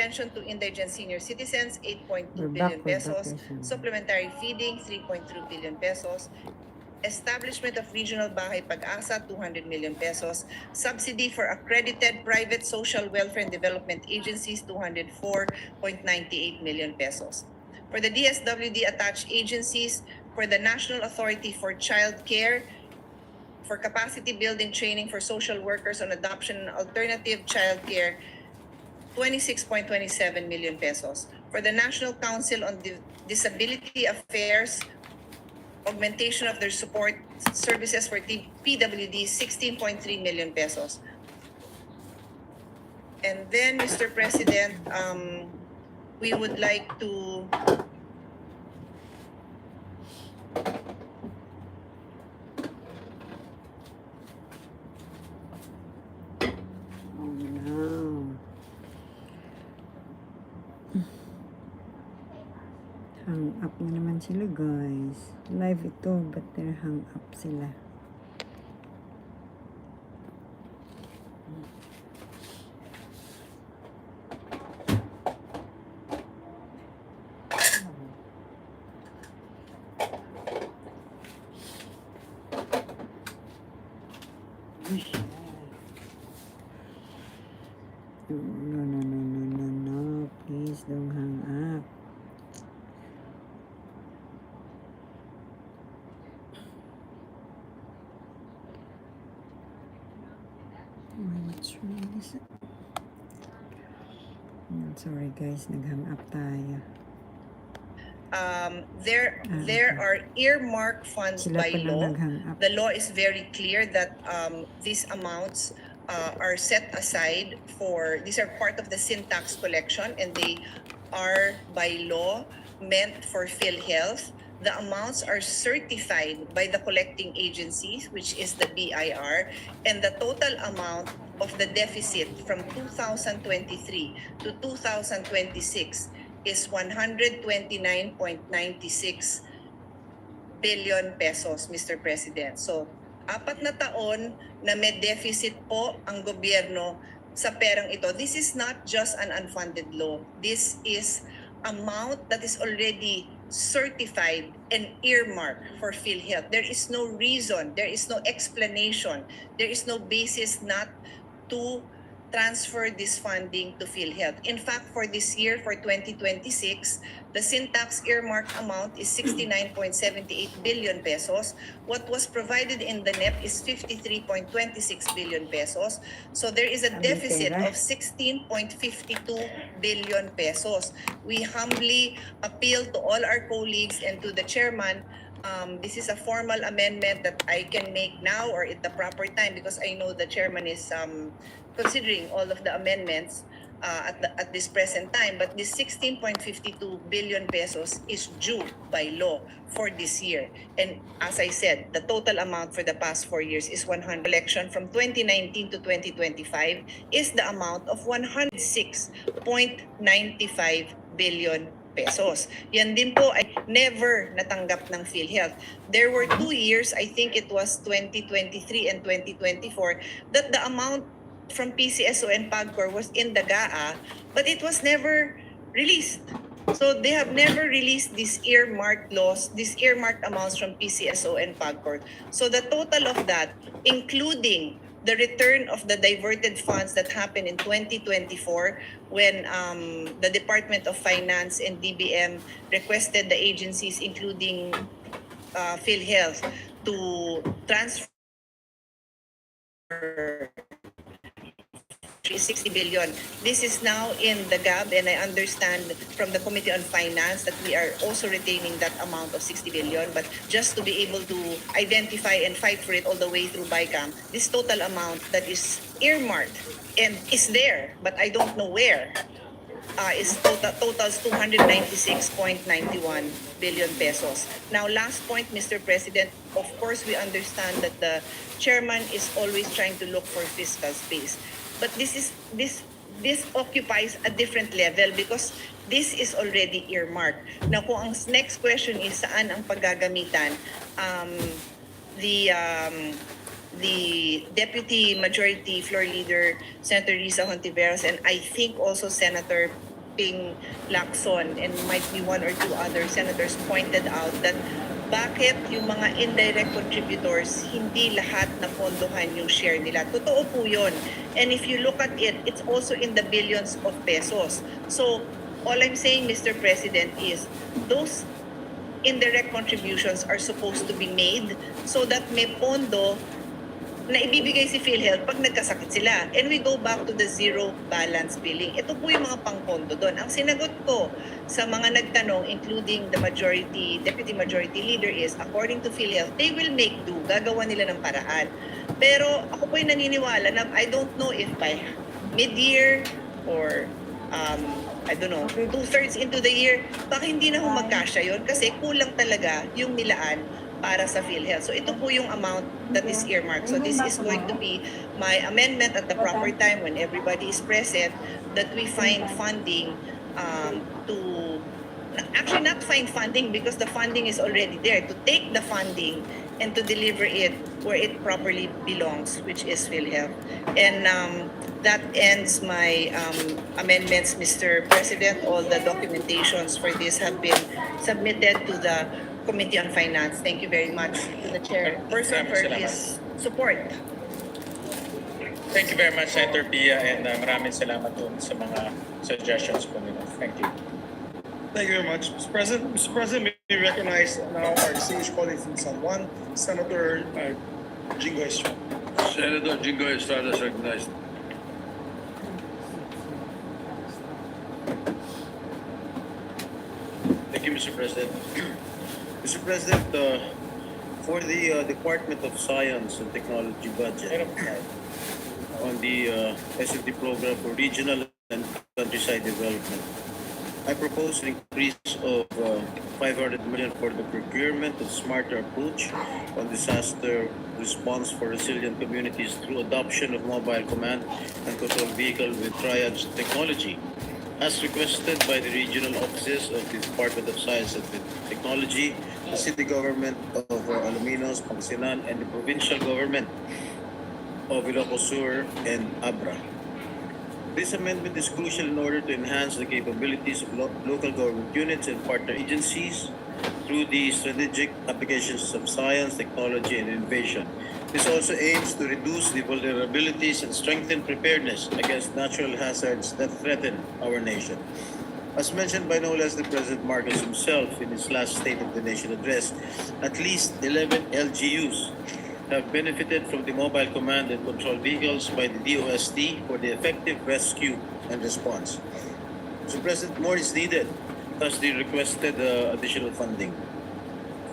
pension to indigent senior citizens, 8.2 billion pesos. Supplementary feeding, 3.3 billion pesos. Establishment of Regional Bahay Pag-asa, 200 million pesos. Subsidy for accredited private social welfare and development agencies, 204.98 million pesos. For the DSWD attached agencies, for the National Authority for Child Care, for capacity building training for social workers on adoption and alternative child care, 26.27 million pesos. For the National Council on Disability Affairs, augmentation of their support services for PWD, 16.3 million pesos. And then, Mr. President, we would like to hang up na naman sila, guys. Live ito, but they're hang up sila. No. Please don't hang up. What's wrong with this? Sorry guys, naghang up tayo. There are earmark funds by law. The law is very clear that these amounts are set aside for, these are part of the sin tax collection, and they are by law meant for PhilHealth. The amounts are certified by the collecting agencies, which is the BIR, and the total amount of the deficit from 2023 to 2026 is 129.96 billion pesos, Mr. President. So, 4 na taon na may deficit po ang gobyerno sa perang ito. This is not just an unfunded law. This is amount that is already certified and earmarked for PhilHealth. There is no reason, there is no explanation, there is no basis not to transfer this funding to PhilHealth. In fact, for this year, for 2026, the sin tax earmark amount is 69.78 billion pesos. What was provided in the NEP is 53.26 billion pesos. So there is a deficit of 16.52 billion pesos. We humbly appeal to all our colleagues and to the chairman. This is a formal amendment that I can make now or at the proper time, because I know the chairman is considering all of the amendments at this present time. But this 16.52 billion pesos is due by law for this year. And as I said, the total amount for the past 4 years is 100. Election from 2019 to 2025 is the amount of 106.95 billion pesos. Yan din po ay never natanggap ng PhilHealth. There were 2 years, I think it was 2023 and 2024, that the amount from PCSO and PAGCOR was in the GAA, but it was never released. So they have never released these earmarked laws, these earmarked amounts from PCSO and PAGCOR. So the total of that, including the return of the diverted funds that happened in 2024 when the Department of Finance and DBM requested the agencies, including PhilHealth, to transfer 60 billion. This is now in the GAB, and I understand from the Committee on Finance that we are also retaining that amount of 60 billion. But just to be able to identify and fight for it all the way through BICAM, this total amount that is earmarked and is there, but I don't know where, is totals 296.91 billion pesos. Now, last point, Mr. President, of course we understand that the chairman is always trying to look for fiscal space. But this occupies a different level because this is already earmarked. Now, kung ang next question is saan ang paggagamitan, the Deputy Majority Floor Leader, Senator Risa Hontiveros, and I think also Senator Ping Lacson and might be one or two other senators pointed out that bakit yung mga indirect contributors, hindi lahat na pondohan yung share nila. Totoo po yun. And if you look at it, it's also in the billions of pesos. So, all I'm saying, Mr. President, is those indirect contributions are supposed to be made so that may pondo na ibibigay si PhilHealth pag nagkasakit sila. And we go back to the zero balance billing. Ito po yung mga pangpondo doon. Ang sinagot ko sa mga nagtanong, including the deputy majority leader is, according to PhilHealth, they will make do. Gagawa nila ng paraan. Pero ako po yung naniniwala na I don't know if by mid-year or I don't know, 2/3 into the year, baka hindi na magkasya yun kasi kulang talaga yung nilaan para sa PhilHealth. So ito po yung amount that is earmarked. So this is going to be my amendment at the proper time when everybody is present, that we find funding to actually not find funding because the funding is already there, to take the funding and to deliver it where it properly belongs, which is PhilHealth. And that ends my amendments, Mr. President. All the documentations for this have been submitted to the Committee on Finance. Thank you very much to the chairperson for his support. Thank you very much, Senator Pia, and maraming salamat po sa mga suggestions po nila. Thank you. Thank you very much, Mr. President. Mr. President, may we recognize now our distinguished colleague from San Juan, Senator Jingo Estrada. Senator Jingo Estrada is recognized. Thank you, Mr. President. Mr. President, for the Department of Science and Technology budget on the SFT program for regional and countryside development, I propose an increase of 500 million for the procurement of smarter approach on disaster response for resilient communities through adoption of mobile command and control vehicle with triage technology, as requested by the regional offices of the Department of Science and Technology, the city government of Alaminos, Pangasinan, and the provincial government of Ilocos Sur and Abra. This amendment is crucial in order to enhance the capabilities of local government units and partner agencies through the strategic applications of science, technology, and innovation. This also aims to reduce the vulnerabilities and strengthen preparedness against natural hazards that threaten our nation. As mentioned by no less than President Marcos himself in his last State of the Nation address, at least 11 LGUs have benefited from the mobile command and control vehicles by the DOST for the effective rescue and response. So, President, more is needed, thus the requested additional funding.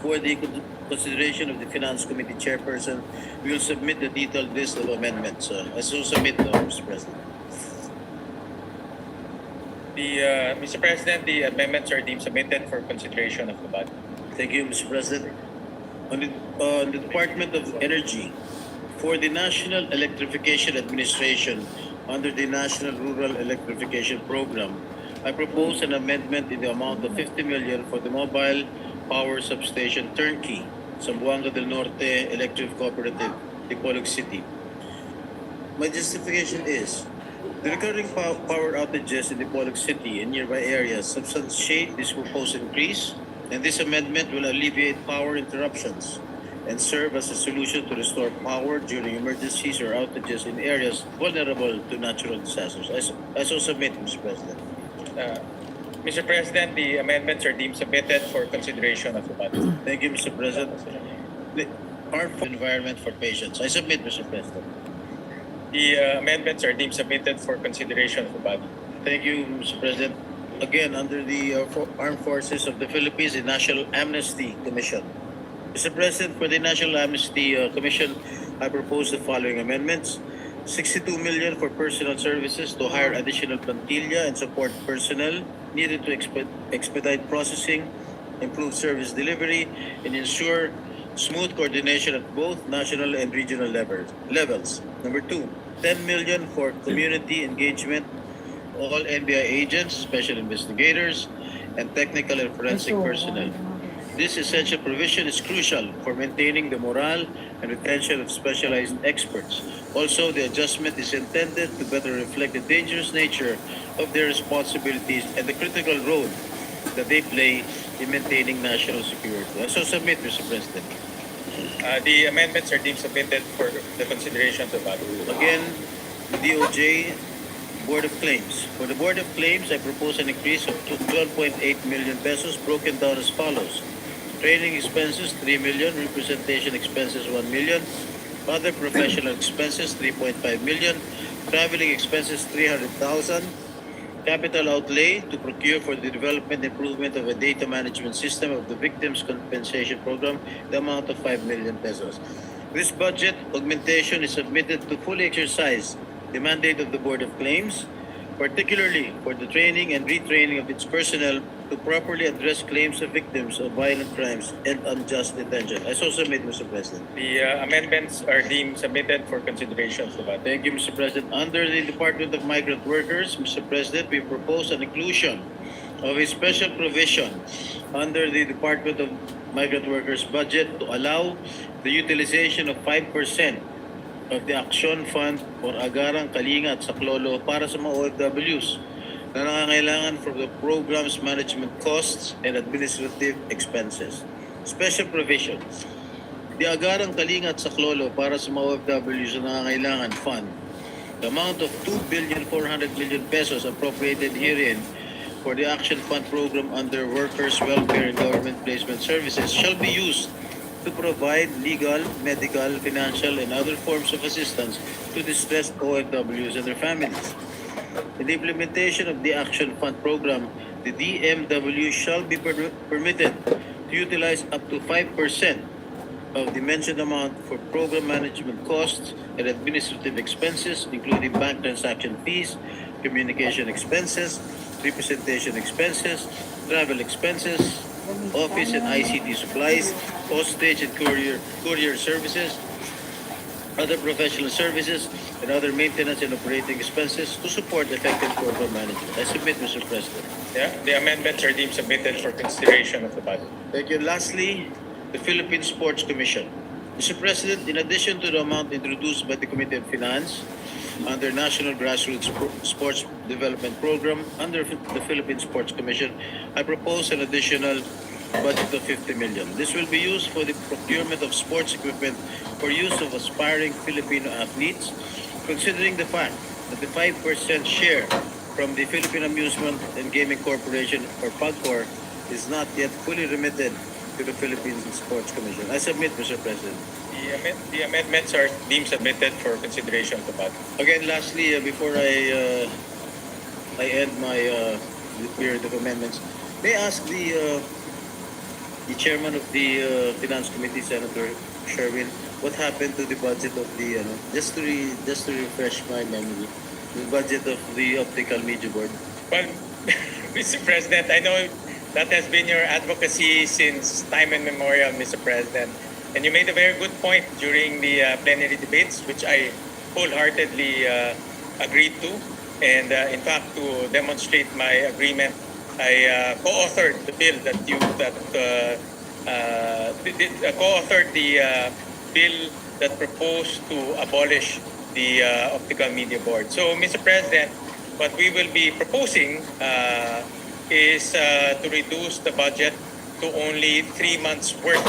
For the consideration of the Finance Committee Chairperson, we will submit the detailed list of amendments. I so submit, Mr. President. Mr. President, the amendments are deemed submitted for consideration of the body. Thank you, Mr. President. On the Department of Energy, for the National Electrification Administration under the National Rural Electrification Program, I propose an amendment in the amount of 50 million for the mobile power substation turnkey, Zamboanga del Norte Electric Cooperative, Dipolog City. My justification is the recurring power outages in Dipolog City and nearby areas substantiate this proposed increase, and this amendment will alleviate power interruptions and serve as a solution to restore power during emergencies or outages in areas vulnerable to natural disasters. I so submit, Mr. President. Mr. President, the amendments are deemed submitted for consideration of the body. Thank you, Mr. President. The harmful environment for patients. I submit, Mr. President. The amendments are deemed submitted for consideration of the body. Thank you, Mr. President. Again, under the Armed Forces of the Philippines, the National Amnesty Commission. Mr. President, for the National Amnesty Commission, I propose the following amendments. 62 million for personal services to hire additional plantilla and support personnel needed to expedite processing, improve service delivery, and ensure smooth coordination at both national and regional levels. Number 2, 10 million for community engagement, all NBI agents, special investigators, and technical and forensic personnel. This essential provision is crucial for maintaining the morale and retention of specialized experts. Also, the adjustment is intended to better reflect the dangerous nature of their responsibilities and the critical role that they play in maintaining national security. I so submit, Mr. President. The amendments are deemed submitted for the consideration of the body. Again, DOJ Board of Claims. For the Board of Claims, I propose an increase of 12.8 million pesos broken down as follows. Training expenses, 3 million. Representation expenses, 1 million. Other professional expenses, 3.5 million. Traveling expenses, 300,000. Capital outlay to procure for the development and improvement of a data management system of the Victims Compensation Program, the amount of 5 million pesos. This budget augmentation is submitted to fully exercise the mandate of the Board of Claims, particularly for the training and retraining of its personnel to properly address claims of victims of violent crimes and unjust detention. I so submit, Mr. President. The amendments are deemed submitted for consideration of the body. Thank you, Mr. President. Under the Department of Migrant Workers, Mr. President, we propose an inclusion of a special provision under the Department of Migrant Workers budget to allow the utilization of 5% of the Action Fund for Agarang, Kalinga at Saklolo para sa mga OFWs na nangangailangan from the program's management costs and administrative expenses. Special provision. The Agarang, Kalinga at Saklolo para sa mga OFWs na nangangailangan fund. The amount of 2,400 million pesos appropriated herein for the Action Fund program under Workers' Welfare and Government Placement Services shall be used to provide legal, medical, financial, and other forms of assistance to distressed OFWs and their families. In the implementation of the Action Fund program, the DMW shall be permitted to utilize up to 5% of the mentioned amount for program management costs and administrative expenses, including bank transaction fees, communication expenses, representation expenses, travel expenses, office and ICT supplies, postage and courier services, other professional services, and other maintenance and operating expenses to support effective program management. I submit, Mr. President. Yeah, the amendments are deemed submitted for consideration of the body. Thank you. Lastly, the Philippine Sports Commission. Mr. President, in addition to the amount introduced by the Committee on Finance under National Grassroots Sports Development Program under the Philippine Sports Commission, I propose an additional budget of 50 million. This will be used for the procurement of sports equipment for use of aspiring Filipino athletes, considering the fact that the 5% share from the Philippine Amusement and Gaming Corporation, or PAGCOR, is not yet fully remitted to the Philippine Sports Commission. I submit, Mr. President. The amendments are deemed submitted for consideration of the body. Again, lastly, before I end my period of amendments, may I ask the chairman of the Finance Committee, Senator Sherwin, what happened to the budget of the just to refresh my memory, the budget of the Optical Media Board? Well, Mr. President, I know that has been your advocacy since time immemorial, Mr. President. And you made a very good point during the plenary debates, which I wholeheartedly agreed to. And in fact, to demonstrate my agreement, I co-authored the bill co-authored the bill that proposed to abolish the Optical Media Board. So, Mr. President, what we will be proposing is to reduce the budget to only 3 months' worth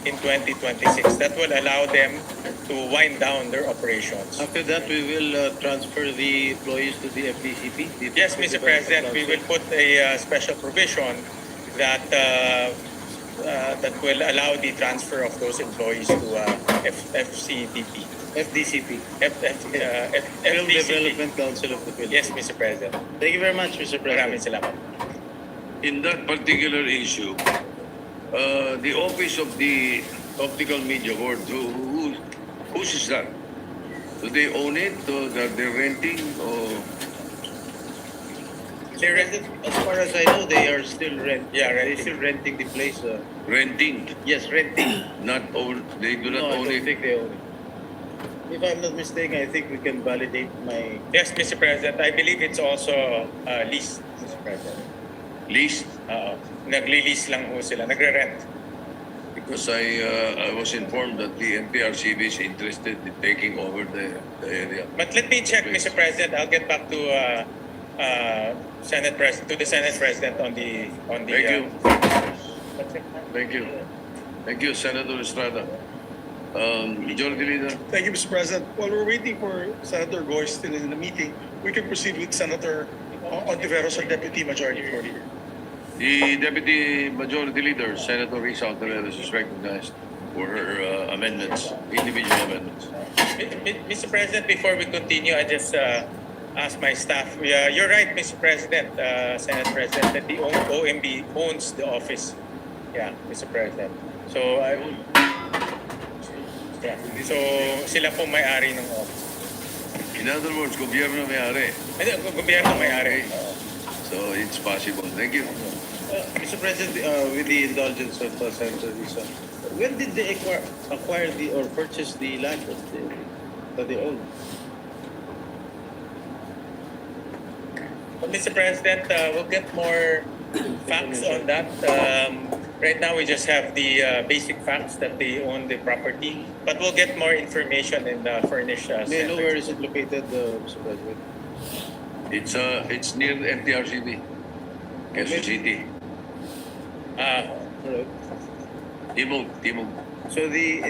in 2026. That will allow them to wind down their operations. After that, we will transfer the employees to the FDCP? Yes, Mr. President, we will put a special provision that that will allow the transfer of those employees to FCDP. FDCP. FDCP. Development Council of the Philippines. Yes, Mr. President. Thank you very much, Mr. Maraming President. salamat. In that particular issue, the office of the Optical Media Board, whose is that? Do they own it, or that they're renting, or As far as I know, they are still renting. They're still renting the place. renting? Yes, renting. Not own. They do not No, I own don't it. think they own it. If I'm not mistaken, I think we can validate my... Yes, Mr. President, I believe it's also leased, Mr. President. Leased. Nagli-lease lang ho sila, nagre-rent. because I was informed that the NPRCB is interested in taking over the area. But let me check, Mr. President. I'll get back to the Senate President on the. Thank you. Thank you. Thank you, Senator Estrada. Majority Leader. Thank you, Mr. President. While we're waiting for Senator Goy still in the meeting, we can proceed with Senator Ontiveros, our Deputy Majority Floor Leader. The Deputy Majority Leader, Senator Risa Ontiveros, is recognized for her amendments, individual amendments. Mr. President, before we continue, I just ask my staff. You're right, Mr. President, Senate President, that the OMB owns the office. Yeah, Mr. President. So, so sila po may-ari ng office. In other words, gobyerno may-ari. Gobyerno may-ari. So it's possible. Thank you. Mr. President, with the indulgence of Senator Risa, when did they acquire or purchase the land that they own? Well, Mr. President, we'll get more facts on that. Right now, we just have the basic facts that they own the property, but we'll get more information and furnish. May I know where is it located, Mr. President? It's near the NTRCB, Quezon City. Alright. Timog. So the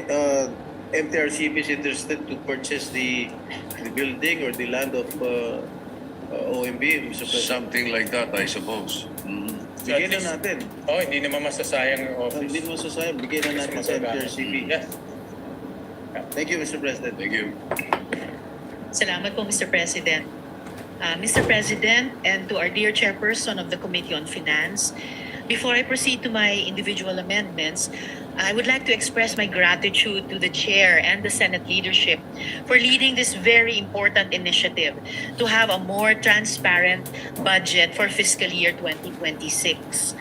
MTRCB is interested to purchase the building or the land of OMB, Mr. President. Something like that, I suppose. So Bigyan at na least- natin. Oh, hindi naman masasayang yung office. Hindi mo sasayang, bigyan na natin sa MTRCB. Yes. Thank you, Mr. President. Thank you. Salamat po, Mr. President. Mr. President, and to our dear chairperson of the Committee on Finance, before I proceed to my individual amendments, I would like to express my gratitude to the chair and the Senate leadership for leading this very important initiative to have a more transparent budget for fiscal year 2026.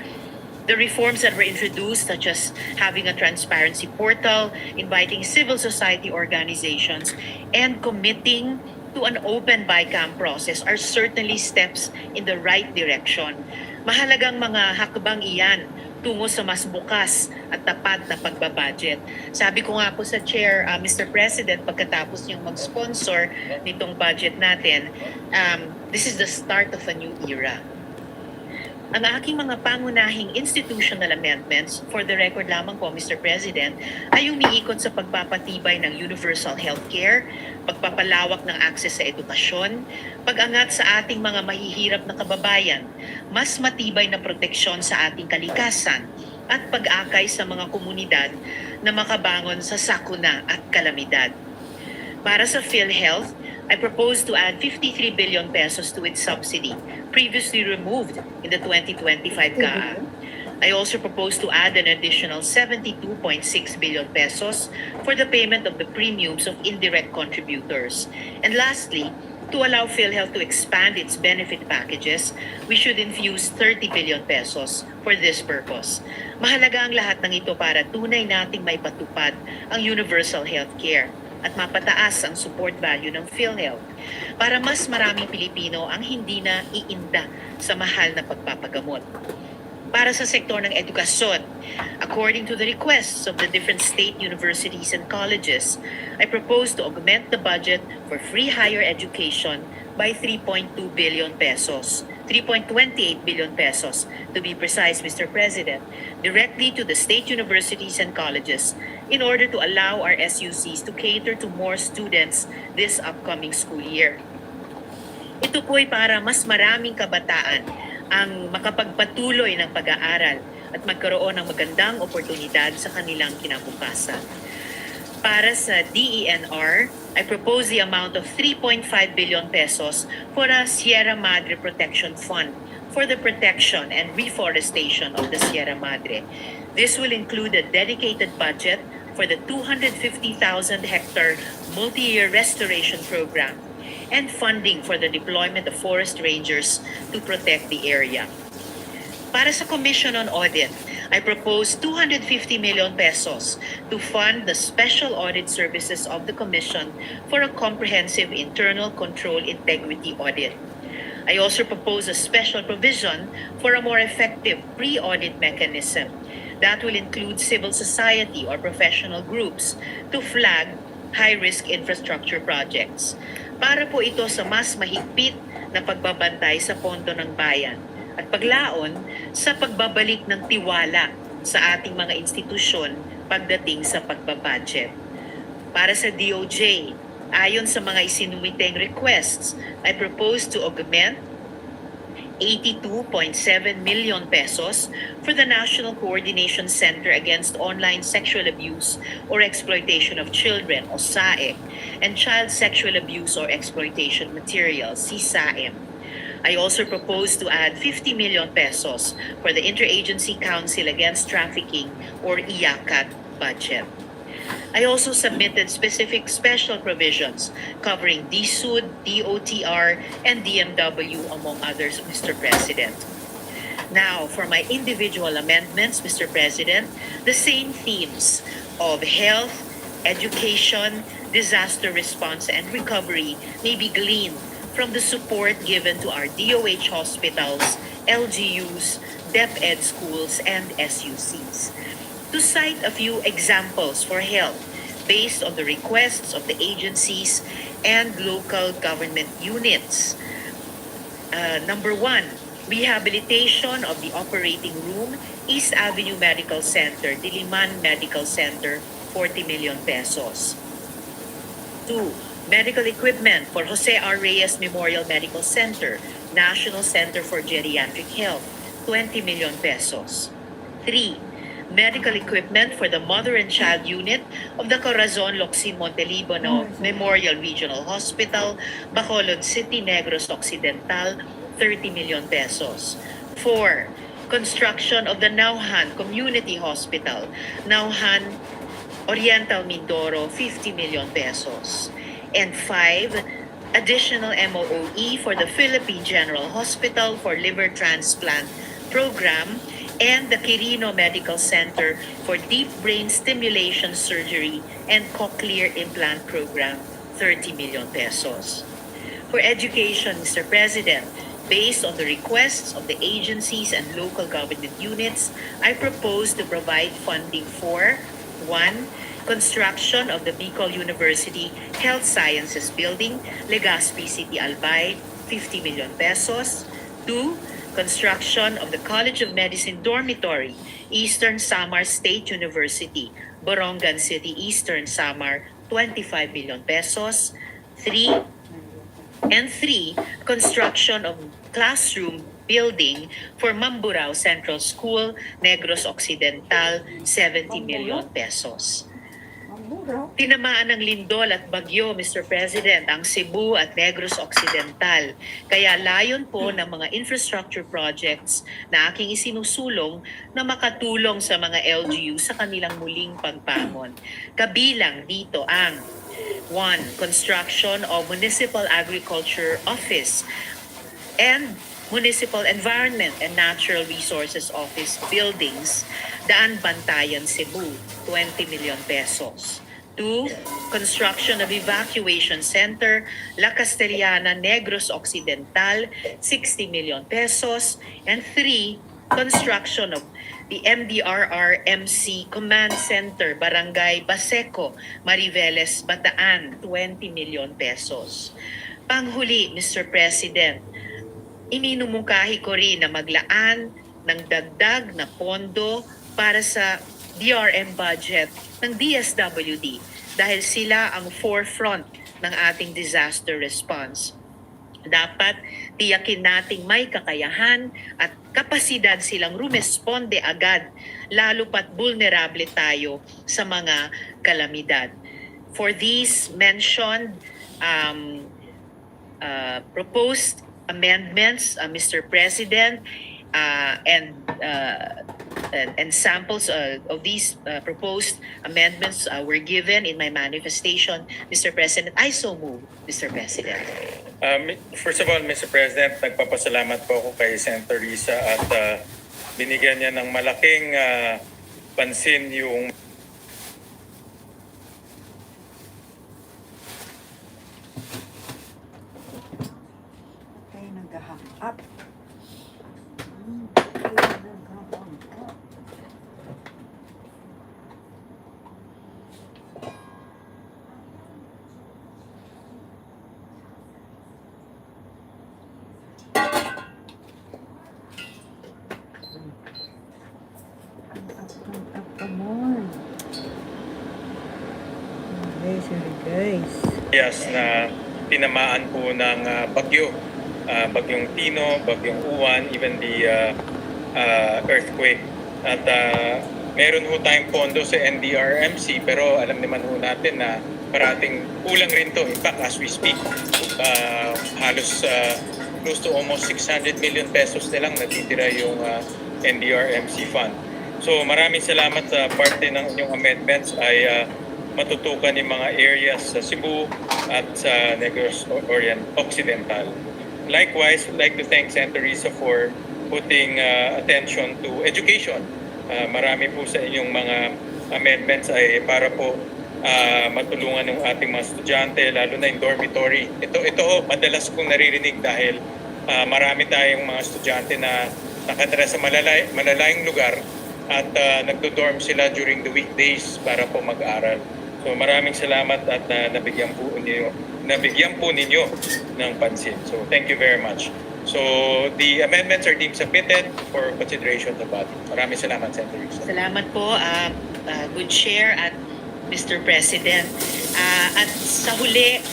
The reforms that were introduced, such as having a transparency portal, inviting civil society organizations, and committing to an open BICAM process are certainly steps in the right direction. Mahalagang mga hakbang iyan tungo sa mas bukas at tapat na pagbabudget. Sabi ko nga po sa chair, Mr. President, pagkatapos niyang mag-sponsor nitong budget natin, this is the start of a new era. Ang aking mga pangunahing institutional amendments, for the record lamang po, Mr. President, ay umiikot sa pagpapatibay ng universal healthcare, pagpapalawak ng access sa edukasyon, pag-angat sa ating mga mahihirap na kababayan, mas matibay na proteksyon sa ating kalikasan, at pag-akay sa mga komunidad na makabangon sa sakuna at kalamidad. Para sa PhilHealth, I propose to add 53 billion pesos to its subsidy, previously removed in the 2025 GAA. I also propose to add an additional 72.6 billion pesos for the payment of the premiums of indirect contributors. And lastly, to allow PhilHealth to expand its benefit packages, we should infuse 30 billion pesos for this purpose. Mahalaga ang lahat ng ito para tunay nating maipatupad ang universal healthcare at mapataas ang support value ng PhilHealth para mas maraming Pilipino ang hindi na iinda sa mahal na pagpapagamot. Para sa sektor ng edukasyon, according to the requests of the different state universities and colleges, I propose to augment the budget for free higher education by 3.2 billion pesos. 3.28 billion pesos, to be precise, Mr. President, directly to the state universities and colleges in order to allow our SUCs to cater to more students this upcoming school year. Ito po'y para mas maraming kabataan ang makapagpatuloy ng pag-aaral at magkaroon ng magandang oportunidad sa kanilang kinabukasan. Para sa DENR, I propose the amount of 3.5 billion pesos for a Sierra Madre Protection Fund for the protection and reforestation of the Sierra Madre. This will include a dedicated budget for the 250,000 hectare multi-year restoration program and funding for the deployment of forest rangers to protect the area. Para sa Commission on Audit, I propose 250 million pesos to fund the special audit services of the Commission for a comprehensive internal control integrity audit. I also propose a special provision for a more effective pre-audit mechanism That will include civil society or professional groups to flag high-risk infrastructure projects. Para po ito sa mas mahigpit na pagbabantay sa pondo ng bayan at paglaon sa pagbabalik ng tiwala sa ating mga institusyon pagdating sa pagbabudget. Para sa DOJ, ayon sa mga isinumiteng requests, I propose to augment 82.7 million pesos for the National Coordination Center Against Online Sexual Abuse or Exploitation of Children o SAEC and Child Sexual Abuse or Exploitation Materials, CSAEM. I also propose to add 50 million pesos for the Interagency Council Against Trafficking or IACAT budget. I also submitted specific special provisions covering DSUD, DOTR, and DMW, among others, Mr. President. Now, for my individual amendments, Mr. President, the same themes of health, education, disaster response, and recovery may be gleaned from the support given to our DOH hospitals, LGUs, DepEd schools, and SUCs. To cite a few examples for health based on the requests of the agencies and local government units. Number 1, rehabilitation of the operating room, East Avenue Medical Center, Diliman Medical Center, 40 million pesos. 2, medical equipment for Jose R. Reyes Memorial Medical Center, National Center for Geriatric Health, 20 million pesos. 3, medical equipment for the Mother and Child Unit of the Corazon Locsin Montelibono Memorial Regional Hospital, Bacolod City, Negros Occidental, 30 million pesos. 4, construction of the Nauhan Community Hospital, Nauhan Oriental Mindoro, 50 million pesos. And 5, additional MOOE for the Philippine General Hospital for Liver Transplant Program and the Quirino Medical Center for Deep Brain Stimulation Surgery and Cochlear Implant Program, 30 million pesos. For education, Mr. President, based on the requests of the agencies and local government units, I propose to provide funding for 1, construction of the Bicol University Health Sciences Building, Legazpi City, Albay, 50 million pesos. 2, construction of the College of Medicine Dormitory, Eastern Samar State University, Borongan City, Eastern Samar, 25 million pesos. 3, construction of classroom building for Mamburao Central School, Negros Occidental, 70 million pesos. Tinamaan ng lindol at bagyo, Mr. President, ang Cebu at Negros Occidental. Kaya layon po ng mga infrastructure projects na aking isinusulong na makatulong sa mga LGU sa kanilang muling pagbangon. Kabilang dito ang 1, construction of Municipal Agriculture Office and Municipal Environment and Natural Resources Office buildings, Daan Bantayan, Cebu, 20 million pesos. 2, construction of Evacuation Center, La Castellana, Negros Occidental, 60 million pesos. And 3, construction of the MDRR-MC Command Center, Barangay Baseco, Mariveles, Bataan, 20 million pesos. Panghuli, Mr. President, iminumungkahi ko rin na maglaan ng dagdag na pondo para sa DRM budget ng DSWD dahil sila ang forefront ng ating disaster response. Dapat tiyakin nating may kakayahan at kapasidad silang rumesponde agad, lalo pat vulnerable tayo sa mga kalamidad. For these mentioned proposed amendments, Mr. President, and samples of these proposed amendments were given in my manifestation, Mr. President. I so move, Mr. President. First of all, Mr. President, nagpapasalamat po ako kay Senator Risa at binigyan niya ng malaking pansin yung nag-hang up. Sorry guys. areas na tinamaan po ng bagyo. Bagyong Tino, Bagyong Uwan, even the earthquake. At meron ho tayong pondo sa NDRMC pero alam naman ho natin na parating kulang rin to. In fact, as we speak, halos close to almost 600 million pesos na lang natitira yung NDRMC fund. So maraming salamat sa parte ng inyong amendments ay matutukan yung mga areas sa Cebu at sa Negros Orient Occidental. Likewise, I'd like to thank Senator Risa for putting attention to education. Marami po sa inyong mga amendments ay para po matulungan ng ating mga estudyante, lalo na yung dormitory. Ito madalas kong naririnig dahil marami tayong mga estudyante na nakatira sa malalayong lugar at nagdo-dorm sila during the weekdays para po mag-aral. So maraming salamat at nabigyan po ninyo ng pansin. So thank you very much. So the amendments are deemed submitted for consideration of the body. Maraming salamat, Senator Risa. Salamat po, good chair at Mr. President. At sa huli,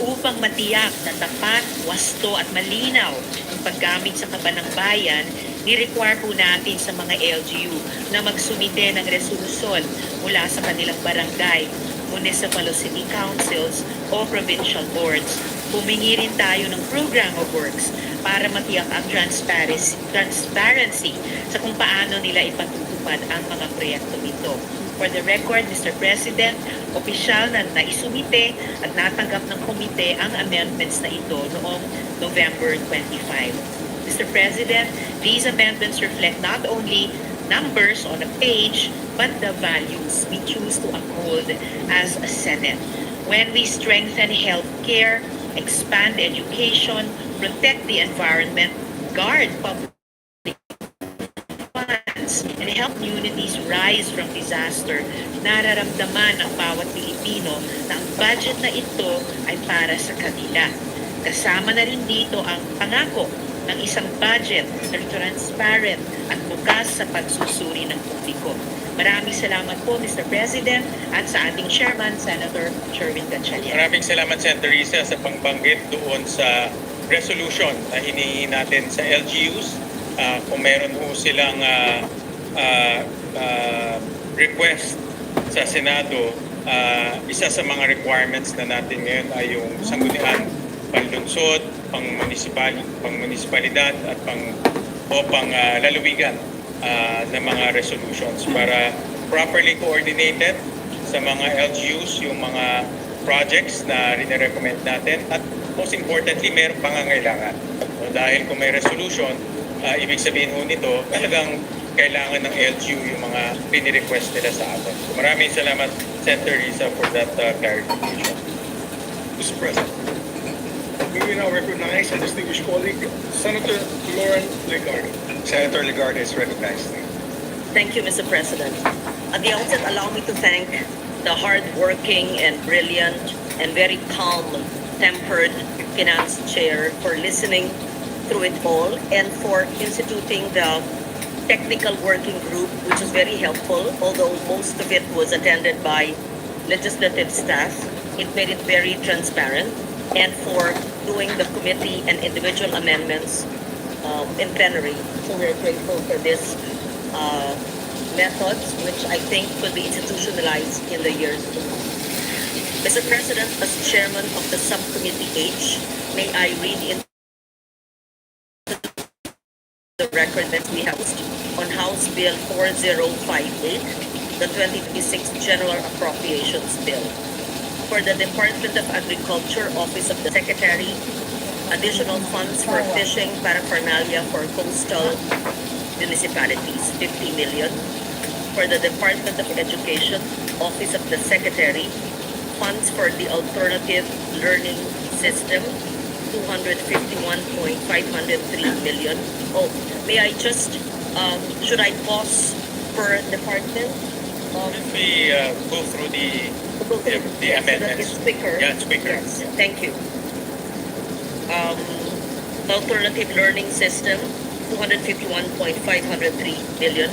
upang matiyak na tapat, wasto at malinaw ang paggamit sa kaban ng bayan, ni-require po natin sa mga LGU na magsumite ng resolusyon mula sa kanilang barangay, municipal o city councils o provincial boards. Humingi rin tayo ng program of works para matiyak ang transparency sa kung paano nila ipatutupad ang mga proyektong ito. For the record, Mr. President, opisyal na naisumite at natanggap ng komite ang amendments na ito noong November 25. Mr. President, these amendments reflect not only numbers on a page, but the values we choose to uphold as a Senate. When we strengthen healthcare, expand education, protect the environment, guard public funds, and help communities rise from disaster, nararamdaman ng bawat Pilipino na ang budget na ito ay para sa kanila. Kasama na rin dito ang pangako ng isang budget na transparent at bukas sa pagsusuri ng publiko. Maraming salamat po, Mr. President, at sa ating chairman, Senator Sherwin Gatchalian. Maraming salamat, Senator Risa, sa pangbanggit doon sa resolution na hinihingi natin sa LGUs. Kung meron ho silang request sa Senado, isa sa mga requirements na natin ngayon ay yung sanggunian, panlungsod, pang-munisipalidad at pang-lalawigan ng mga resolutions para properly coordinated sa mga LGUs, yung mga projects na rin-recommend natin at most importantly, mayroong pangangailangan. So, dahil kung may resolution, ibig sabihin ho nito, talagang kailangan ng LGU yung mga pinirequest nila sa atin. So, maraming salamat, Senator Risa, for that clarification. Mr. President, we will now recognize a distinguished colleague, Senator Lauren Legarde. Senator Legarde is recognized. Thank you, Mr. President. At the outset, allow me to thank the hard-working and brilliant and very calm-tempered Finance Chair for listening through it all and for instituting the technical working group, which was very helpful, although most of it was attended by legislative staff. It made it very transparent, and for doing the committee and individual amendments in plenary. So we're grateful for this methods, which I think will be institutionalized in the years to come. Mr. President, as chairman of the subcommittee H, may I read into the record that we have on House Bill 4058, the 2026 General Appropriations Bill. For the Department of Agriculture, Office of the Secretary, additional funds for fishing paraphernalia for coastal municipalities, 50 million. For the Department of Education, Office of the Secretary, funds for the Alternative Learning System, 251.503 million. Oh, may I just, should I pause per department? If we go through the amendments. So that it's quicker. Yeah, it's quicker. Yes, Yeah. thank you. Alternative Learning System, 251.503 million.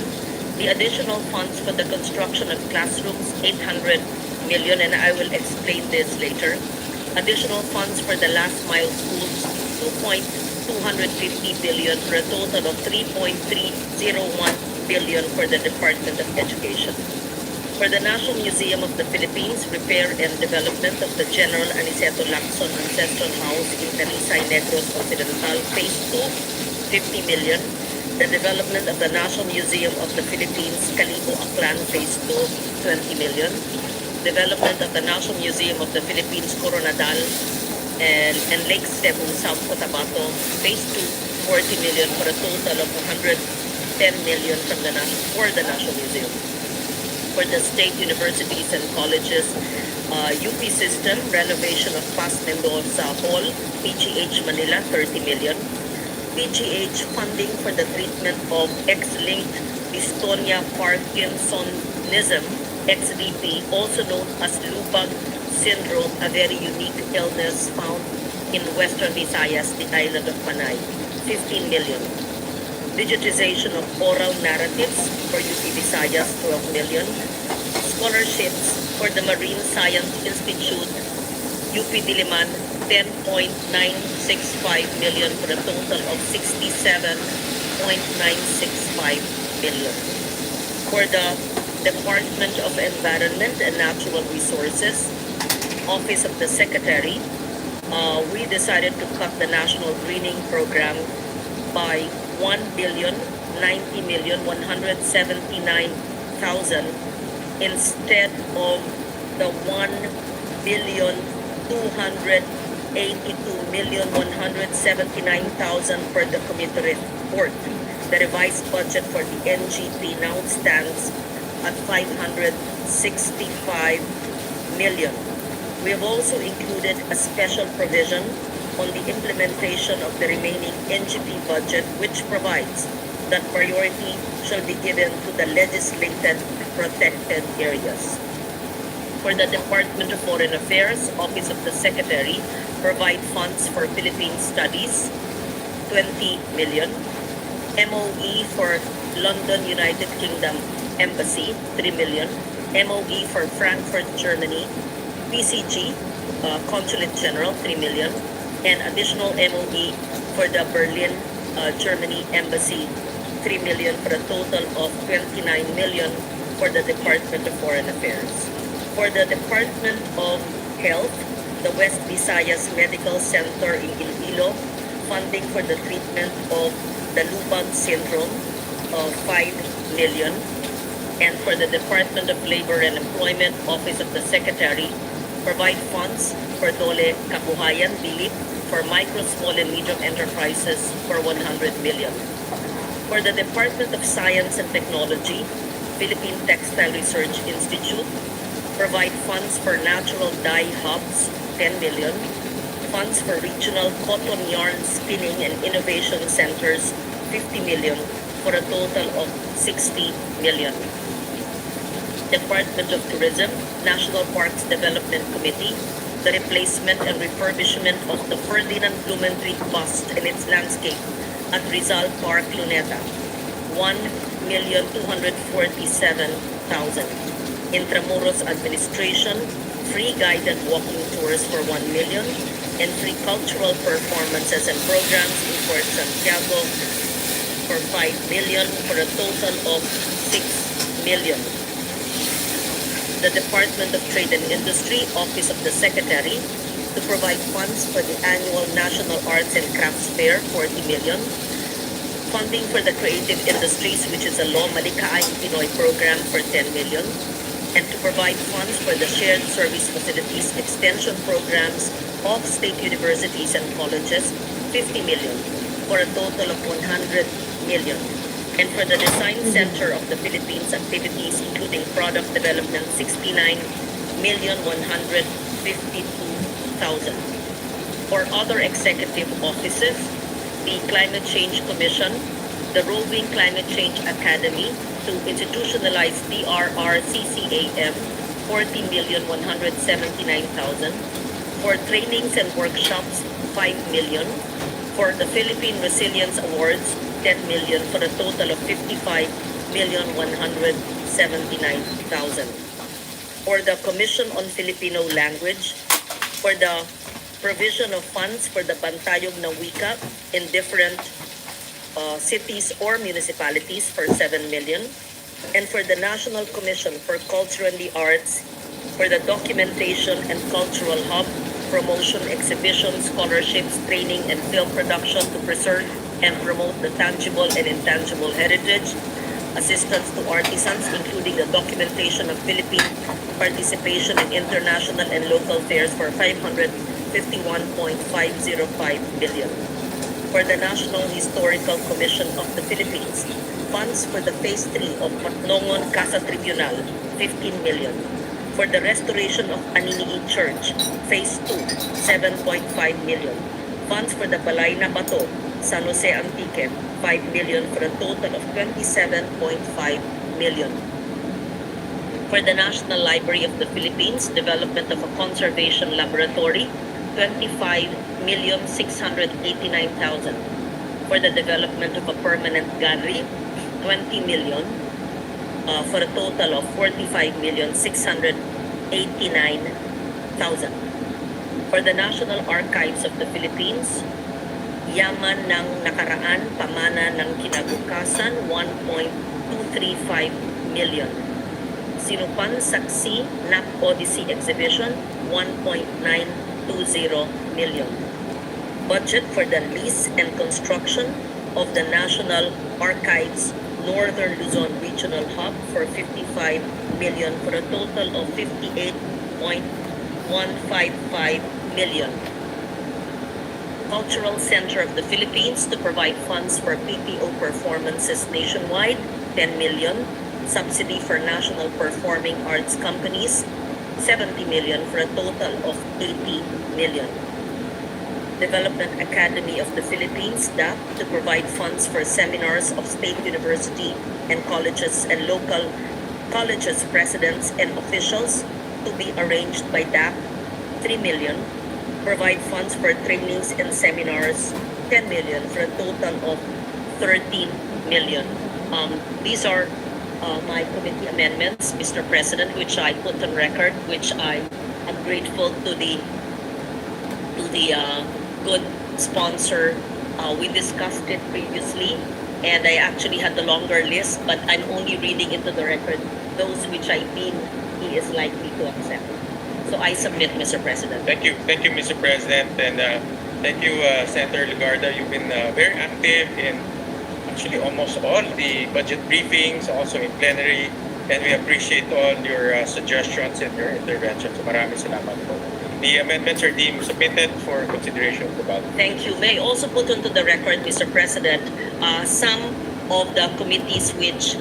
The additional funds for the construction of classrooms, 800 million, and I will explain this later. Additional funds for the last mile schools, 2.250 billion for a total of 3.301 billion for the Department of Education. For the National Museum of the Philippines, repair and development of the General Aniceto Lacson Ancestral House in Talisay Negros Occidental, Phase 2, 50 million. The development of the National Museum of the Philippines, Calibo Aklan, Phase 2, 20 million. Development of the National Museum of the Philippines, Coronadal and Lake Cebu, South Cotabato, Phase 2, 40 million for a total of 110 million for the National Museum. For the state universities and colleges, UP system, renovation of Paz Mendoza Hall, PGH Manila, 30 million. PGH funding for the treatment of X-linked dystonia Parkinsonism, XDP, also known as Lupag syndrome, a very unique illness found in Western Visayas, the island of Panay, 15 million. Digitization of oral narratives for UP Visayas, 12 million. Scholarships for the Marine Science Institute, UP Diliman, 10.965 million for a total of 67.965 million. For the Department of Environment and Natural Resources, Office of the Secretary, we decided to cut the National Greening Program by 1,090,179,000 instead of the 1,282,179,000 per the committee report. The revised budget for the NGP now stands at 565 million. We have also included a special provision on the implementation of the remaining NGP budget, which provides that priority shall be given to the legislated protected areas. For the Department of Foreign Affairs, Office of the Secretary, provide funds for Philippine Studies, 20 million. MOE for London, United Kingdom Embassy, 3 million. MOE for Frankfurt, Germany. PCG, Consulate General, 3 million. And additional MOE for the Berlin, Germany Embassy, 3 million for a total of 29 million for the Department of Foreign Affairs. For the Department of Health, the West Visayas Medical Center in Iloilo, funding for the treatment of the Lupag syndrome of 5 million. And for the Department of Labor and Employment, Office of the Secretary, provide funds for Dole Kabuhayan, Bilip, for micro, small, and medium enterprises for 100 million. For the Department of Science and Technology, Philippine Textile Research Institute, provide funds for natural dye hubs, 10 million. Funds for regional cotton yarn spinning and innovation centers, 50 million, for a total of 60 million. Department of Tourism, National Parks Development Committee, the replacement and refurbishment of the Ferdinand Blumentritt bust and its landscape at Rizal Park, Luneta, 1,247,000. Intramuros Administration, free guided walking tours for 1 million, and free cultural performances and programs in Fort Santiago for 5 million, for a total of 6 million. The Department of Trade and Industry, Office of the Secretary, to provide funds for the annual National Arts and Crafts Fair, 40 million. Funding for the Creative Industries, which is a Law Malikaayang Pinoy program, for 10 million. And to provide funds for the Shared Service Facilities Extension programs of state universities and colleges, 50 million, for a total of 100 million. And for the Design Center of the Philippines activities, including product development, 69,152,000. For other executive offices, the Climate Change Commission, the Roving Climate Change Academy to institutionalize DRRCCAM, 40,179,000. For trainings and workshops, 5 million. For the Philippine Resilience Awards, 10 million, for a total of 55,179,000. or the Commission on Filipino Language for the provision of funds for the Bantayog na Wika in different cities or municipalities for 7 million, and for the National Commission for Culture and the Arts for the documentation and cultural hub, promotion, exhibitions, scholarships, training, and film production to preserve and promote the tangible and intangible heritage, assistance to artisans, including the documentation of Philippine participation in international and local fairs for 551.505 billion. For the National Historical Commission of the Philippines, funds for the Phase 3 of Matnongon Casa Tribunal, 15 million. For the restoration of Aniniid Church, Phase 2, 7.5 million. Funds for the Balay na Bato, San Jose Antique, 5 million for a total of 27.5 million. For the National Library of the Philippines, development of a conservation laboratory, 25,689,000. For the development of a permanent gallery, 20 million. For a total of 45,689,000. For the National Archives of the Philippines, yaman ng nakaraan, pamana ng kinabukasan, 1.235 million. Sinupan Saksi NAP Odyssey Exhibition, 1.920 million. Budget for the lease and construction of the National Archives Northern Luzon Regional Hub for 55 million for a total of 58.155 million. Cultural Center of the Philippines to provide funds for PPO performances nationwide, 10 million. Subsidy for national performing arts companies, 70 million for a total of 80 million. Development Academy of the Philippines, DAP, to provide funds for seminars of state university and colleges and local colleges presidents and officials to be arranged by DAP, 3 million. Provide funds for trainings and seminars, 10 million for a total of 13 million. These are my committee amendments, Mr. President, which I put on record, which I am grateful to the good sponsor. We discussed it previously, and I actually had the longer list, but I'm only reading into the record those which I feel he is likely to accept. So I submit, Mr. President. Thank you, Mr. President, and thank you, Senator Legarda. You've been very active in actually almost all the budget briefings, also in plenary, and we appreciate all your suggestions and your interventions. So maraming salamat po. The amendments are deemed submitted for consideration of the ballot. Thank you. May I also put onto the record, Mr. President, some of the committees which